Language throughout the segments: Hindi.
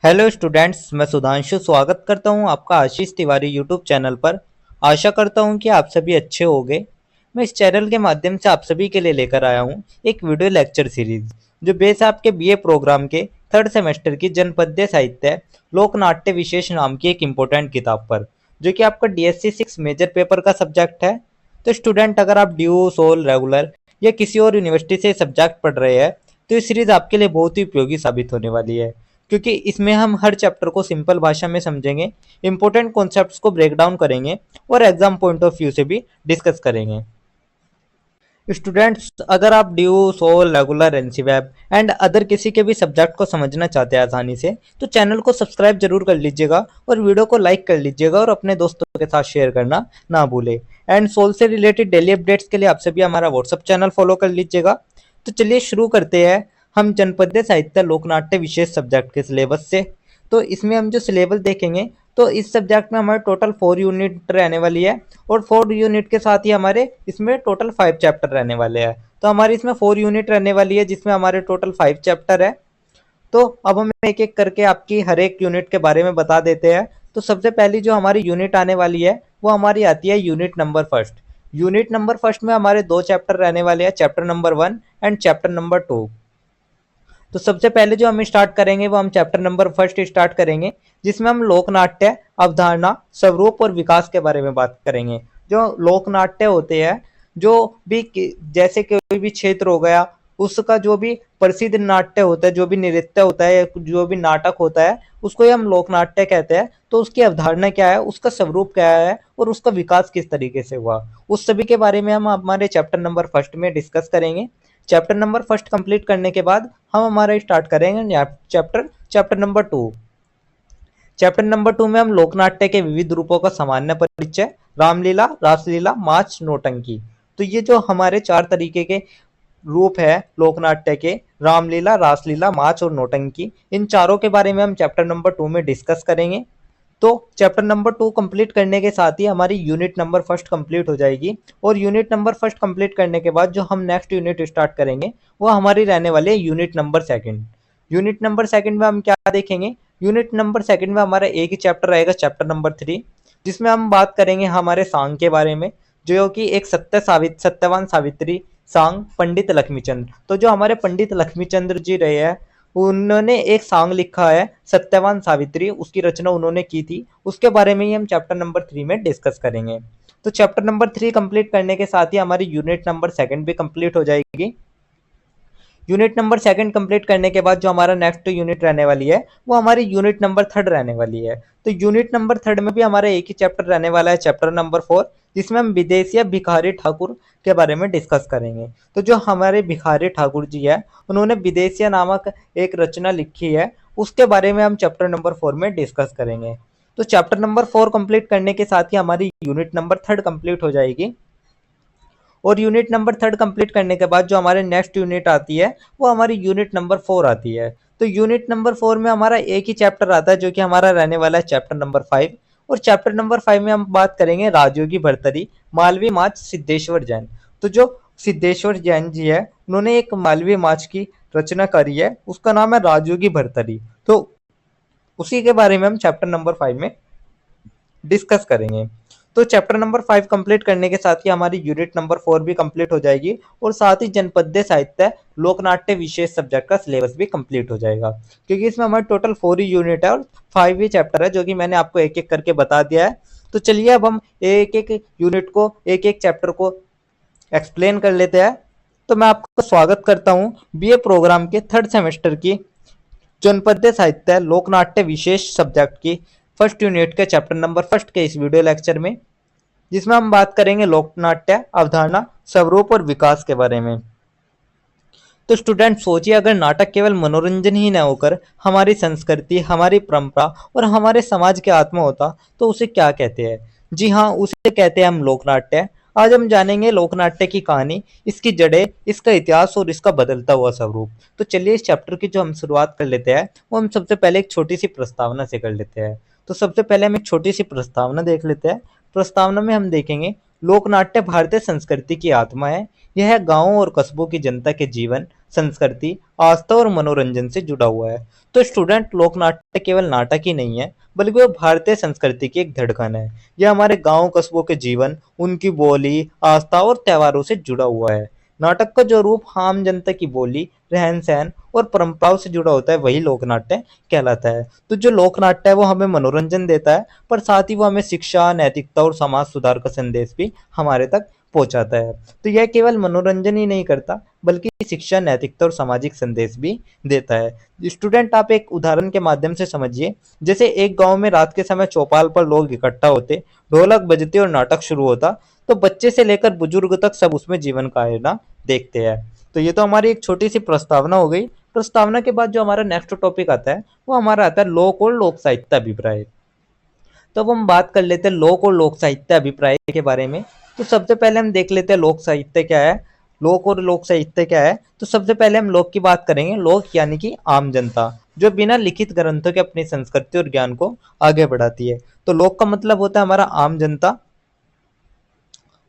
हेलो स्टूडेंट्स, मैं सुधांशु स्वागत करता हूं आपका आशीष तिवारी यूट्यूब चैनल पर। आशा करता हूं कि आप सभी अच्छे होंगे। मैं इस चैनल के माध्यम से आप सभी के लिए लेकर आया हूं एक वीडियो लेक्चर सीरीज जो बेस है आपके बीए प्रोग्राम के थर्ड सेमेस्टर की जनपद्य साहित्य लोकनाट्य विशेष नाम की एक इम्पोर्टेंट किताब पर, जो कि आपका डीएससी 6 मेजर पेपर का सब्जेक्ट है। तो स्टूडेंट, अगर आप ड्यू सोल रेगुलर या किसी और यूनिवर्सिटी से सब्जेक्ट पढ़ रहे हैं तो ये सीरीज आपके लिए बहुत ही उपयोगी साबित होने वाली है, क्योंकि इसमें हम हर चैप्टर को सिंपल भाषा में समझेंगे, इंपॉर्टेंट कॉन्सेप्ट्स को ब्रेक डाउन करेंगे और एग्जाम पॉइंट ऑफ व्यू से भी डिस्कस करेंगे। स्टूडेंट्स, अगर आप ड्यू सोल रेगुलर एनसीवैब एंड अदर किसी के भी सब्जेक्ट को समझना चाहते हैं आसानी से, तो चैनल को सब्सक्राइब जरूर कर लीजिएगा और वीडियो को लाइक कर लीजिएगा और अपने दोस्तों के साथ शेयर करना ना भूले। एंड सोल से रिलेटेड डेली अपडेट्स के लिए आप सभी हमारा व्हाट्सअप चैनल फॉलो कर लीजिएगा। तो चलिए शुरू करते हैं हम जनपद्य साहित्य लोकनाट्य विशेष सब्जेक्ट के सिलेबस से। तो इसमें हम जो सिलेबस देखेंगे, तो इस सब्जेक्ट में हमारे टोटल 4 यूनिट रहने वाली है और 4 यूनिट के साथ ही हमारे इसमें टोटल 5 चैप्टर रहने वाले हैं। तो हमारी इसमें 4 यूनिट रहने वाली है जिसमें हमारे टोटल 5 चैप्टर है। तो अब हम एक एक करके आपकी हर एक यूनिट के बारे में बता देते हैं। तो सबसे पहली जो हमारी यूनिट आने वाली है वो हमारी आती है unit number first. Unit number first में हमारे 2 चैप्टर रहने वाले हैं, chapter number 1 and chapter number 2। तो सबसे पहले जो हम स्टार्ट करेंगे वो हम चैप्टर नंबर फर्स्ट स्टार्ट करेंगे, जिसमें हम लोकनाट्य अवधारणा स्वरूप और विकास के बारे में बात करेंगे। जो लोकनाट्य होते हैं, जो भी जैसे कोई भी क्षेत्र हो गया, उसका जो भी प्रसिद्ध नाट्य होता है, जो भी नृत्य होता है, जो भी नाटक होता है, उसको ही हम लोकनाट्य कहते हैं। तो उसकी अवधारणा क्या है, उसका स्वरूप क्या है और उसका विकास किस तरीके से हुआ, उस सभी के बारे में हम हमारे चैप्टर नंबर फर्स्ट में डिस्कस करेंगे। चैप्टर नंबर फर्स्ट कंप्लीट करने के बाद हम हमारा स्टार्ट करेंगे चैप्टर नंबर 2। चैप्टर नंबर 2 में हम लोकनाट्य के विविध रूपों का सामान्य परिचय, रामलीला, रासलीला, माच, नौटंकी। तो ये जो हमारे 4 तरीके के रूप है लोकनाट्य के, रामलीला, रासलीला, माच और नौटंकी, इन चारों के बारे में हम चैप्टर नंबर 2 में डिस्कस करेंगे। तो चैप्टर नंबर 2 कंप्लीट करने के साथ ही हमारी यूनिट नंबर फर्स्ट कंप्लीट हो जाएगी और यूनिट नंबर फर्स्ट कंप्लीट करने के बाद जो हम नेक्स्ट यूनिट स्टार्ट करेंगे वो हमारी रहने वाली है unit number second. Unit number second में हम क्या देखेंगे, यूनिट नंबर सेकंड में हमारा एक ही चैप्टर रहेगा, चैप्टर नंबर 3, जिसमें हम बात करेंगे हमारे सांग के बारे में, जो कि एक सत्यवान सावित्री सांग पंडित लक्ष्मीचंद्र। तो जो हमारे पंडित लक्ष्मीचंद्र जी रहे हैं, उन्होंने एक सॉन्ग लिखा है सत्यवान सावित्री, उसकी रचना उन्होंने की थी, उसके बारे में ही हम चैप्टर नंबर 3 में डिस्कस करेंगे। तो चैप्टर नंबर 3 कंप्लीट करने के साथ ही हमारी यूनिट नंबर सेकंड भी कंप्लीट हो जाएगी। यूनिट नंबर सेकंड कंप्लीट करने के बाद जो हमारा नेक्स्ट यूनिट रहने वाली है वो हमारी यूनिट नंबर थर्ड रहने वाली है। तो यूनिट नंबर थर्ड में भी हमारा एक ही चैप्टर रहने वाला है, चैप्टर नंबर 4, जिसमें हम विदेशिया भिखारी ठाकुर के बारे में डिस्कस करेंगे। तो जो हमारे भिखारी ठाकुर जी है, उन्होंने विदेशिया नामक एक रचना लिखी है, उसके बारे में हम चैप्टर नंबर 4 में डिस्कस करेंगे। तो चैप्टर नंबर 4 कंप्लीट करने के साथ ही हमारी यूनिट नंबर थर्ड कंप्लीट हो जाएगी और यूनिट नंबर थर्ड कंप्लीट करने के बाद जो हमारे नेक्स्ट यूनिट आती है वो हमारी यूनिट नंबर 4 आती है। तो यूनिट नंबर 4 में हमारा एक ही चैप्टर आता है, जो कि हमारा रहने वाला है चैप्टर नंबर 5। और चैप्टर नंबर 5 में हम बात करेंगे राजयोगी भर्तरी, मालवी माच, सिद्धेश्वर जैन। तो जो सिद्धेश्वर जैन जी है, उन्होंने एक मालवी माच की रचना करी है, उसका नाम है राजयोगी भर्तरी। तो उसी के बारे में हम चैप्टर नंबर 5 में डिस्कस करेंगे। तो चैप्टर नंबर 5 कंप्लीट करने के साथ ही हमारी यूनिट नंबर 4 भी कंप्लीट हो जाएगी और साथ ही जनपद्य साहित्य लोकनाट्य विशेष सब्जेक्ट का सिलेबस भी कंप्लीट हो जाएगा, क्योंकि इसमें हमारे टोटल 4 ही यूनिट है और 5 ही चैप्टर है, जो कि मैंने आपको एक एक करके बता दिया है। तो चलिए अब हम एक एक यूनिट को, एक एक चैप्टर को एक्सप्लेन कर लेते हैं। तो मैं आपका स्वागत करता हूँ बीए प्रोग्राम के थर्ड सेमेस्टर की जनपद्य साहित्य लोकनाट्य विशेष सब्जेक्ट की फर्स्ट यूनिट के चैप्टर नंबर फर्स्ट के इस वीडियो लेक्चर में, जिसमें हम बात करेंगे लोकनाट्य अवधारणा स्वरूप और विकास के बारे में। तो स्टूडेंट सोचिए, अगर नाटक केवल मनोरंजन ही न होकर हमारी संस्कृति, हमारी परंपरा और हमारे समाज के आत्मा होता तो उसे क्या कहते हैं? जी हाँ, उसे कहते हैं हम लोकनाट्य। आज हम जानेंगे लोकनाट्य की कहानी, इसकी जड़ें, इसका इतिहास और इसका बदलता हुआ स्वरूप। तो चलिए इस चैप्टर की जो हम शुरुआत कर लेते हैं वो हम सबसे पहले एक छोटी सी प्रस्तावना से कर लेते हैं। तो सबसे पहले हम एक छोटी सी प्रस्तावना देख लेते हैं। प्रस्तावना में हम देखेंगे लोकनाट्य भारतीय संस्कृति की आत्मा है। यह गांवों और कस्बों की जनता के जीवन, संस्कृति, आस्था और मनोरंजन से जुड़ा हुआ है। तो स्टूडेंट, लोक नाट्य केवल नाटक ही नहीं है, बल्कि वो भारतीय संस्कृति की एक धड़कन है। यह हमारे गांव कस्बों के जीवन, उनकी बोली, आस्था और त्योहारों से जुड़ा हुआ है। नाटक का जो रूप आम जनता की बोली, रहन सहन और परंपराओं से जुड़ा होता है, वही लोक नाट्य कहलाता है। तो जो लोक नाट्य है वो हमें मनोरंजन देता है, पर साथ ही वो हमें शिक्षा, नैतिकता और समाज सुधार का संदेश भी हमारे तक पहुंचाता है। तो यह केवल मनोरंजन ही नहीं करता, बल्कि शिक्षा, नैतिकता और सामाजिक संदेश भी देता है। स्टूडेंट, आप एक उदाहरण के माध्यम से समझिए। जैसे एक गांव में रात के समय चौपाल पर लोग इकट्ठा होते, ढोलक बजते और नाटक शुरू होता, तो बच्चे से लेकर बुजुर्ग तक सब उसमें जीवन का आईना देखते हैं। तो ये तो हमारी एक छोटी सी प्रस्तावना हो गई। प्रस्तावना के बाद जो हमारा नेक्स्ट टॉपिक आता है वो हमारा आता है लोक और लोक साहित्य अभिप्राय। तो अब हम बात कर लेते हैं लोक और लोक साहित्य अभिप्राय के बारे में। तो सबसे पहले हम देख लेते हैं लोक साहित्य क्या है। लोक और लोक साहित्य क्या है? तो सबसे पहले हम लोक की बात करेंगे। लोक यानी कि आम जनता, जो बिना लिखित ग्रंथों के अपनी संस्कृति और ज्ञान को आगे बढ़ाती है। तो लोक का मतलब होता है हमारा आम जनता।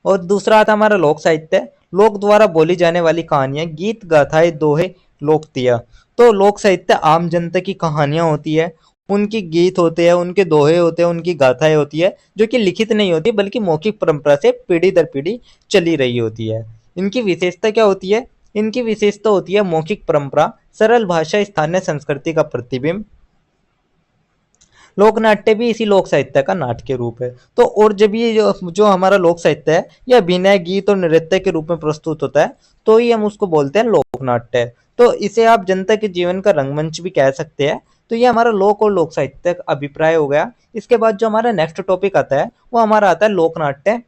और दूसरा आता है हमारा लोक साहित्य। लोक द्वारा बोली जाने वाली कहानियां, गीत, गाथाएं, दोहे, लोकतियां। तो लोक साहित्य आम जनता की कहानियां होती है, उनकी गीत होते हैं, उनके दोहे होते हैं, उनकी गाथाएं होती है, जो कि लिखित नहीं होती बल्कि मौखिक परंपरा से पीढ़ी दर पीढ़ी चली रही होती है। इनकी विशेषता क्या होती है? इनकी विशेषता होती है मौखिक परंपरा, सरल भाषा, स्थानीय संस्कृति का प्रतिबिंब। लोक नाट्य भी इसी लोक साहित्य का नाट्य रूप है। तो और जब ये जो हमारा लोक साहित्य है यह अभिनय, गीत और नृत्य के रूप में प्रस्तुत होता है, तो ही हम उसको बोलते हैं लोक नाट्य। तो इसे आप जनता के जीवन का रंगमंच भी कह सकते हैं। तो ये हमारा लोक और लोक साहित्य का अभिप्राय हो गया। इसके बाद जो हमारा नेक्स्ट टॉपिक आता है वो हमारा आता है लोक नाट्य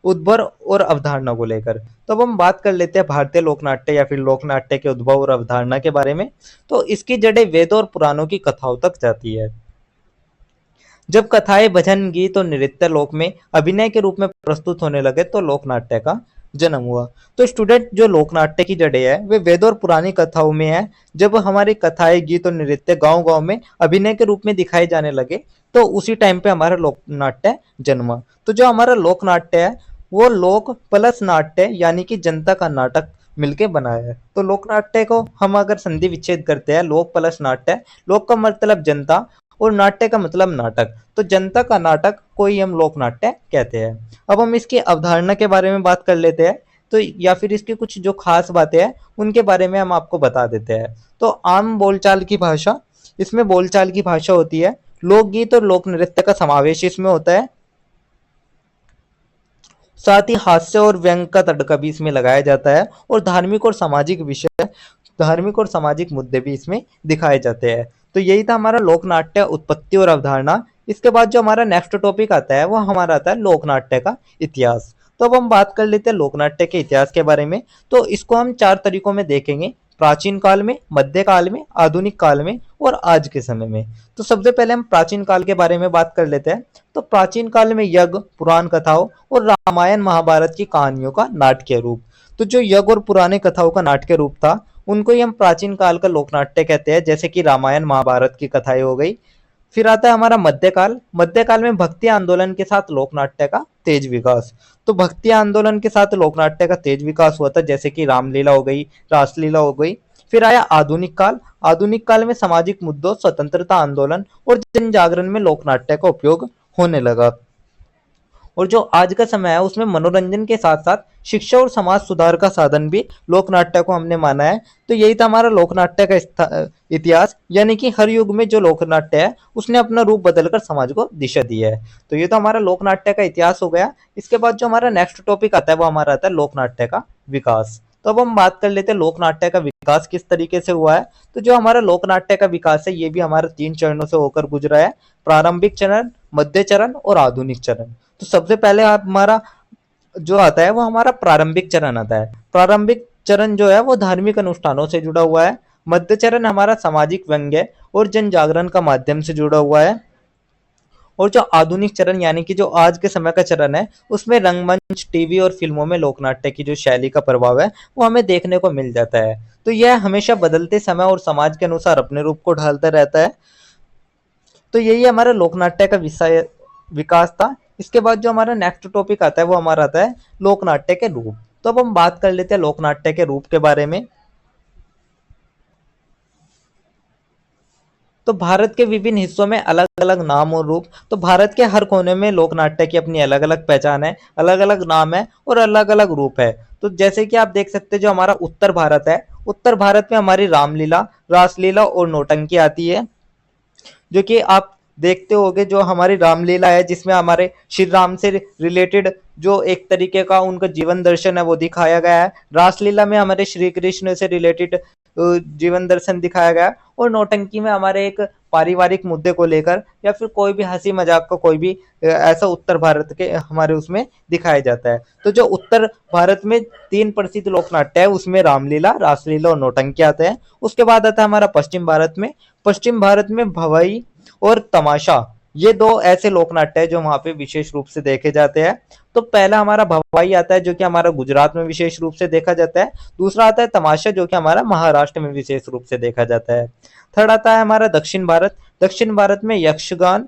उद्भव और अवधारणा को लेकर। तो अब हम बात कर लेते हैं भारतीय लोक नाट्य या फिर लोक नाट्य के उद्भव और अवधारणा के बारे में। तो इसकी जड़ें वेदों और पुराणों की कथाओं तक जाती है। जब कथाएं, भजन, गीत और नृत्य लोक में अभिनय के रूप में प्रस्तुत होने लगे तो लोक नाट्य का जन्म हुआ। तो स्टूडेंट, जो लोक नाट्य की जड़ें है वे वेद और पुरानी कथाओं में है। जब हमारी कथाएं, गीत और नृत्य गांव गांव में अभिनय के रूप में दिखाए जाने लगे तो उसी टाइम पे हमारा लोक नाट्य जन्मा। तो जो हमारा लोक नाट्य है वो लोक प्लस नाट्य यानी कि जनता का नाटक मिलके बनाया है। तो लोक नाट्य को हम अगर संधि विच्छेद करते हैं, लोक प्लस नाट्य, लोक का मतलब जनता और नाट्य का मतलब नाटक, तो जनता का नाटक को ही हम लोक नाट्य कहते हैं। अब हम इसकी अवधारणा के बारे में बात कर लेते हैं। तो या फिर इसकी कुछ जो खास बातें हैं उनके बारे में हम आपको बता देते हैं। तो आम बोलचाल की भाषा, इसमें बोलचाल की भाषा होती है। लोकगीत और लोक नृत्य का समावेश इसमें होता है। साथ ही हास्य और व्यंग का तड़का भी इसमें लगाया जाता है और धार्मिक और सामाजिक विषय, धार्मिक और सामाजिक मुद्दे भी इसमें दिखाए जाते हैं। तो यही था हमारा लोक नाट्य उत्पत्ति और अवधारणा। इसके बाद जो हमारा नेक्स्ट टॉपिक आता है वो हमारा आता है लोक नाट्य का इतिहास। तो अब हम बात कर लेते हैं लोक नाट्य के इतिहास के बारे में। तो इसको हम चार तरीकों में देखेंगे: प्राचीन काल में, मध्य काल में, आधुनिक काल में और आज के समय में। तो सबसे पहले हम प्राचीन काल के बारे में बात कर लेते हैं। तो प्राचीन काल में यज्ञ, पुराण कथाओं और रामायण महाभारत की कहानियों का नाट्य रूप। तो जो यज्ञ और पुराने कथाओं का नाट्य रूप था उनको ही हम प्राचीन काल का लोक नाट्य कहते हैं, जैसे कि रामायण महाभारत की कथाएं हो गई। फिर आता है हमारा मध्यकाल। मध्यकाल में भक्ति आंदोलन के साथ लोक नाट्य का तेज विकास। तो भक्ति आंदोलन के साथ लोक नाट्य का तेज विकास हुआ था, जैसे कि रामलीला हो गई, रासलीला हो गई। फिर आया आधुनिक काल। आधुनिक काल में सामाजिक मुद्दों, स्वतंत्रता आंदोलन और जन जागरण में लोक नाट्य का उपयोग होने लगा। और जो आज का समय है उसमें मनोरंजन के साथ साथ शिक्षा और समाज सुधार का साधन भी लोक नाट्य को हमने माना है। तो यही था हमारा लोक नाट्य का इतिहास, यानी कि हर युग में जो लोक नाट्य है उसने अपना रूप बदलकर समाज को दिशा दी है। तो ये तो हमारा लोक नाट्य का इतिहास हो गया। इसके बाद जो हमारा नेक्स्ट टॉपिक आता है वो हमारा आता है लोक नाट्य का विकास। तो अब हम बात कर लेते हैं लोक नाट्य का विकास किस तरीके से हुआ है। तो जो हमारा लोक नाट्य का विकास है ये भी हमारा 3 चरणों से होकर गुजरा है: प्रारंभिक चरण, मध्य चरण और आधुनिक चरण। तो सबसे पहले आप हमारा जो आता है वो हमारा प्रारंभिक चरण आता है। प्रारंभिक चरण जो है वो धार्मिक अनुष्ठानों से जुड़ा हुआ है। मध्य चरण हमारा सामाजिक व्यंग्य और जन जागरण का माध्यम से जुड़ा हुआ है। और जो आधुनिक चरण यानी कि जो आज के समय का चरण है उसमें रंगमंच, टीवी और फिल्मों में लोक नाट्य की जो शैली का प्रभाव है वो हमें देखने को मिल जाता है। तो यह हमेशा बदलते समय और समाज के अनुसार अपने रूप को ढालता रहता है। तो यही हमारा लोक नाट्य का विषय विकास था। इसके बाद जो हमारा नेक्स्ट टॉपिक आता है वो हमारा आता है लोक नाट्य के रूप। तो अब हम बात कर लेते हैं लोक नाट्य के रूप के बारे में। तो भारत के विभिन्न हिस्सों में अलग अलग नाम और रूप। तो भारत के हर कोने में लोक नाट्य की अपनी अलग अलग पहचान है, अलग अलग नाम है और अलग अलग रूप है। तो जैसे कि आप देख सकते हैं, जो हमारा उत्तर भारत है, उत्तर भारत में हमारी रामलीला, रासलीला और नौटंकी आती है, जो कि आप देखते होगे। जो हमारी रामलीला है, जिसमें हमारे श्री राम से रिलेटेड जो एक तरीके का उनका जीवन दर्शन है वो दिखाया गया है। रासलीला में हमारे श्री कृष्ण से रिलेटेड जीवन दर्शन दिखाया गया है। और नौटंकी में हमारे एक पारिवारिक मुद्दे को लेकर या फिर कोई भी हंसी मजाक का कोई भी ऐसा उत्तर भारत के हमारे उसमें दिखाया जाता है। तो जो उत्तर भारत में 3 प्रसिद्ध लोक नाट्य है, उसमें रामलीला, रासलीला और नौटंकी आते हैं। उसके बाद आता है हमारा पश्चिम भारत में। पश्चिम भारत में भवाई और तमाशा, ये 2 ऐसे लोक नाट्य है जो वहां पे विशेष रूप से देखे जाते हैं। तो पहला हमारा भवाई आता है, जो कि हमारा गुजरात में विशेष रूप से देखा जाता है। दूसरा आता है तमाशा, जो कि हमारा महाराष्ट्र में विशेष रूप से देखा जाता है। थर्ड आता है हमारा दक्षिण भारत। दक्षिण भारत में यक्षगान,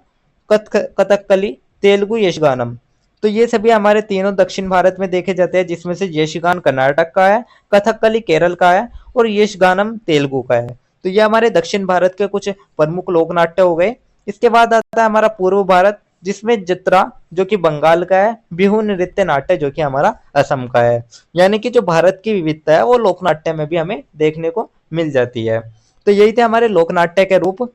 कथकली, तेलुगु यशगानम। तो ये सभी हमारे तीनों दक्षिण भारत में देखे जाते हैं, जिसमें से यशगान कर्नाटक का है, कथकली केरल का है और यशगानम तेलुगु का है। तो ये हमारे दक्षिण भारत के कुछ प्रमुख लोक नाट्य हो गए। इसके बाद आता है हमारा पूर्व भारत, जिसमें जत्रा, जो कि बंगाल का है, बिहू नृत्य नाट्य, जो कि हमारा असम का है। यानी कि जो भारत की विविधता है वो लोक नाट्य में भी हमें देखने को मिल जाती है। तो यही थे हमारे लोक नाट्य के रूप।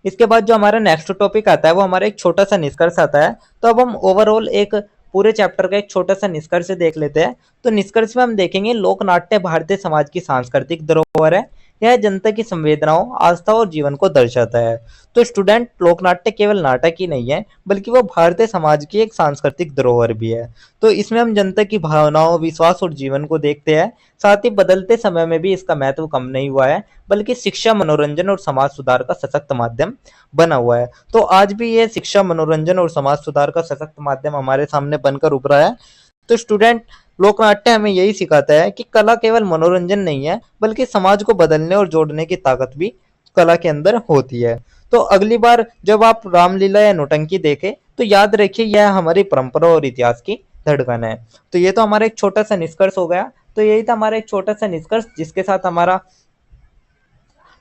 इसके बाद जो हमारा नेक्स्ट टॉपिक आता है वो हमारा एक छोटा सा निष्कर्ष आता है। तो अब हम ओवरऑल एक पूरे चैप्टर का एक छोटा सा निष्कर्ष देख लेते हैं। तो निष्कर्ष में हम देखेंगे, लोक नाट्य भारतीय समाज की सांस्कृतिक धरोहर है। यह जनता की संवेदनाओं, आस्था और जीवन को दर्शाता है। तो स्टूडेंट, लोक नाट्य केवल नाटक ही नहीं है, बल्कि वो भारतीय समाज की एक सांस्कृतिक धरोहर भी है। तो इसमें हम जनता की भावनाओं, विश्वास और जीवन को देखते हैं। साथ ही बदलते समय में भी इसका महत्व कम नहीं हुआ है, बल्कि शिक्षा, मनोरंजन और समाज सुधार का सशक्त माध्यम बना हुआ है। तो आज भी ये शिक्षा, मनोरंजन और समाज सुधार का सशक्त माध्यम हमारे सामने बनकर उभरा है। तो स्टूडेंट, लोक नाट्य हमें यही सिखाता है कि कला केवल मनोरंजन नहीं है, बल्कि समाज को बदलने और जोड़ने की ताकत भी कला के अंदर होती है। तो अगली बार जब आप रामलीला या नौटंकी देखें, तो याद रखिए यह हमारी परंपरा और इतिहास की धड़कन है। तो ये तो हमारा एक छोटा सा निष्कर्ष हो गया। तो यही था हमारा एक छोटा सा निष्कर्ष, जिसके साथ हमारा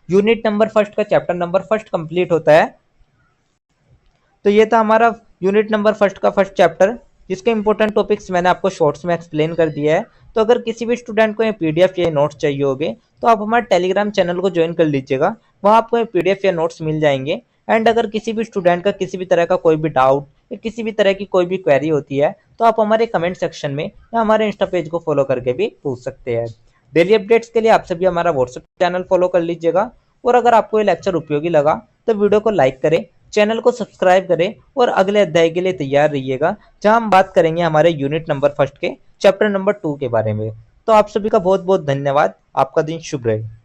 यूनिट नंबर फर्स्ट का चैप्टर नंबर फर्स्ट कंप्लीट होता है। तो ये था हमारा यूनिट नंबर फर्स्ट का फर्स्ट चैप्टर, जिसके इंपॉर्टेंट टॉपिक्स मैंने आपको शॉर्ट्स में एक्सप्लेन कर दिया है। तो अगर किसी भी स्टूडेंट को ये पीडीएफ या नोट्स चाहिए होंगे, तो आप हमारे टेलीग्राम चैनल को ज्वाइन कर लीजिएगा। वहाँ आपको ये पीडीएफ या नोट्स मिल जाएंगे। एंड अगर किसी भी स्टूडेंट का किसी भी तरह का कोई भी डाउट या किसी भी तरह की कोई भी क्वेरी होती है, तो आप हमारे कमेंट सेक्शन में या हमारे इंस्टा पेज को फॉलो करके भी पूछ सकते हैं। डेली अपडेट्स के लिए आप सभी हमारा व्हाट्सएप चैनल फॉलो कर लीजिएगा। और अगर आपको ये लेक्चर उपयोगी लगा तो वीडियो को लाइक करें, चैनल को सब्सक्राइब करें और अगले अध्याय के लिए तैयार रहिएगा, जहां हम बात करेंगे हमारे यूनिट नंबर फर्स्ट के चैप्टर नंबर 2 के बारे में। तो आप सभी का बहुत बहुत धन्यवाद। आपका दिन शुभ रहे।